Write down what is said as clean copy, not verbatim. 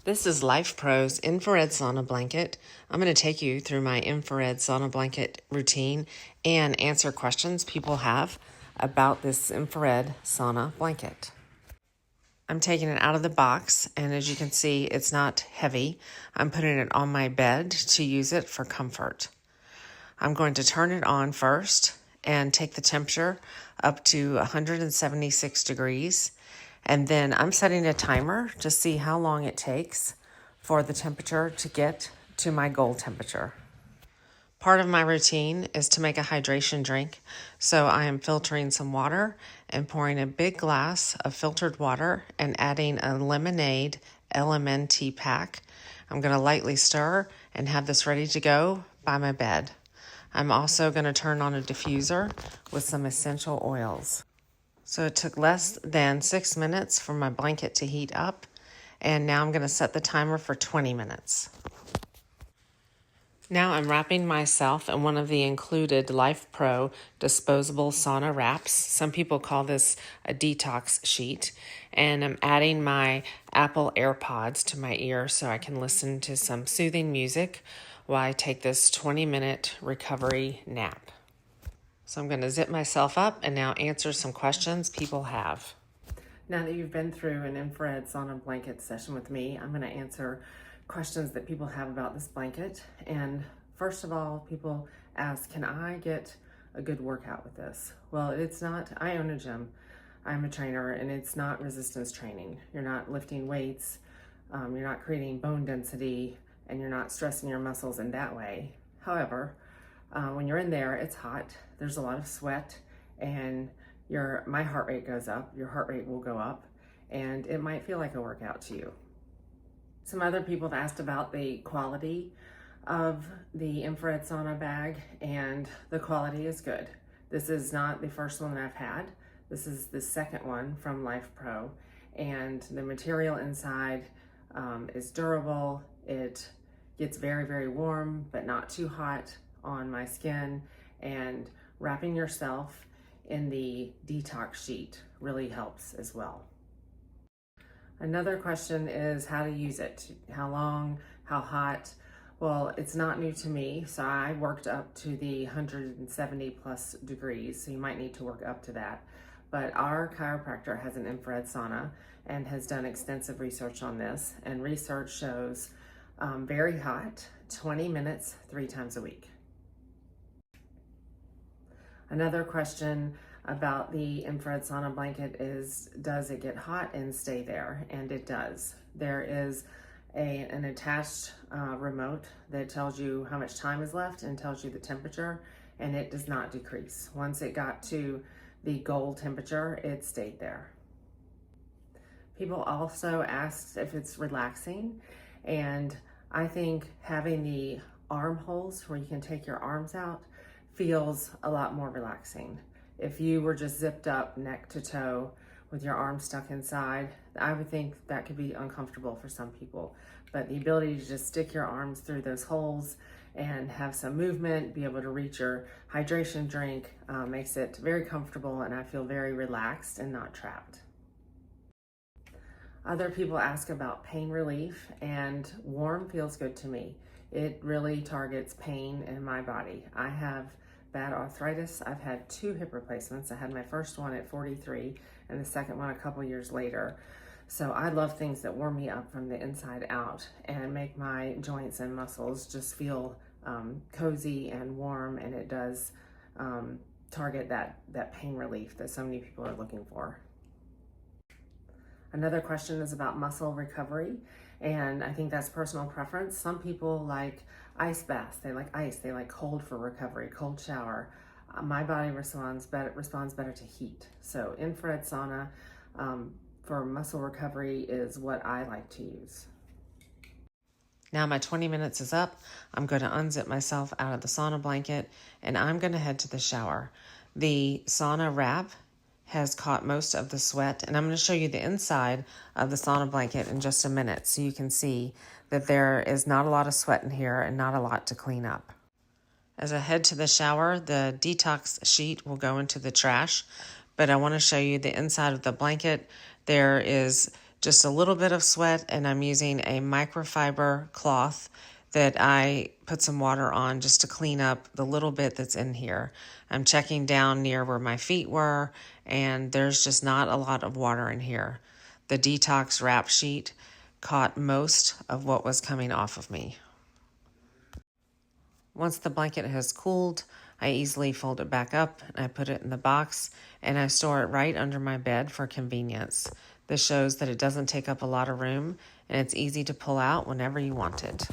This is Life Pro's infrared sauna blanket. I'm going to take you through my infrared sauna blanket routine and answer questions people have about this infrared sauna blanket. I'm taking it out of the box, and as you can see, it's not heavy. I'm putting it on my bed to use it for comfort. I'm going to turn it on first and take the temperature up to 176 degrees. And then I'm setting a timer to see how long it takes for the temperature to get to my goal temperature. Part of my routine is to make a hydration drink. So I am filtering some water and pouring a big glass of filtered water and adding a lemonade LMNT pack. I'm going to lightly stir and have this ready to go by my bed. I'm also going to turn on a diffuser with some essential oils. So it took less than 6 minutes for my blanket to heat up, and now I'm going to set the timer for 20 minutes. Now I'm wrapping myself in one of the included Life Pro disposable sauna wraps. Some people call this a detox sheet, and I'm adding my Apple AirPods to my ear so I can listen to some soothing music while I take this 20-minute recovery nap. So I'm going to zip myself up and now answer some questions people have. Now that you've been through an infrared sauna blanket session with me, I'm going to answer questions that people have about this blanket. And first of all, people ask, can I get a good workout with this? Well, it's not. I own a gym. I'm a trainer, and it's not resistance training. You're not lifting weights. You're not creating bone density, and you're not stressing your muscles in that way. However, when you're in there, it's hot. There's a lot of sweat, and my heart rate goes up. Your heart rate will go up, and it might feel like a workout to you. Some other people have asked about the quality of the infrared sauna bag, and the quality is good. This is not the first one that I've had. This is the second one from Life Pro, and the material inside is durable. It gets very, very warm, but not too hot on my skin, and wrapping yourself in the detox sheet really helps as well. Another question is how to use it. How long, how hot? Well, it's not new to me, so I worked up to the 170 plus degrees, so you might need to work up to that. But our chiropractor has an infrared sauna and has done extensive research on this, and research shows very hot, 20 minutes, 3 times a week. Another question about the infrared sauna blanket is, does it get hot and stay there? And it does. There is an attached remote that tells you how much time is left and tells you the temperature, and it does not decrease. Once it got to the goal temperature, it stayed there. People also asked if it's relaxing, and I think having the armholes where you can take your arms out feels a lot more relaxing. If you were just zipped up neck to toe with your arms stuck inside, I would think that could be uncomfortable for some people. But the ability to just stick your arms through those holes and have some movement, be able to reach your hydration drink, makes it very comfortable, and I feel very relaxed and not trapped. Other people ask about pain relief, and warm feels good to me. It really targets pain in my body. I have bad arthritis. I've had 2 hip replacements. I had my first one at 43 and the second one a couple years later. So I love things that warm me up from the inside out and make my joints and muscles just feel cozy and warm, and it does target that pain relief that so many people are looking for. Another question is about muscle recovery, and I think that's personal preference. Some people like ice baths, they like ice, they like cold for recovery, cold shower. My body responds better to heat. So infrared sauna for muscle recovery is what I like to use. Now my 20 minutes is up. I'm going to unzip myself out of the sauna blanket, and I'm going to head to the shower. The sauna wrap has caught most of the sweat, and I'm going to show you the inside of the sauna blanket in just a minute so you can see that there is not a lot of sweat in here and not a lot to clean up. As I head to the shower, the detox sheet will go into the trash, but I want to show you the inside of the blanket. There is just a little bit of sweat, and I'm using a microfiber cloth that I put some water on just to clean up the little bit that's in here. I'm checking down near where my feet were, and there's just not a lot of water in here. The detox wrap sheet caught most of what was coming off of me. Once the blanket has cooled, I easily fold it back up and I put it in the box, and I store it right under my bed for convenience. This shows that it doesn't take up a lot of room and it's easy to pull out whenever you want it.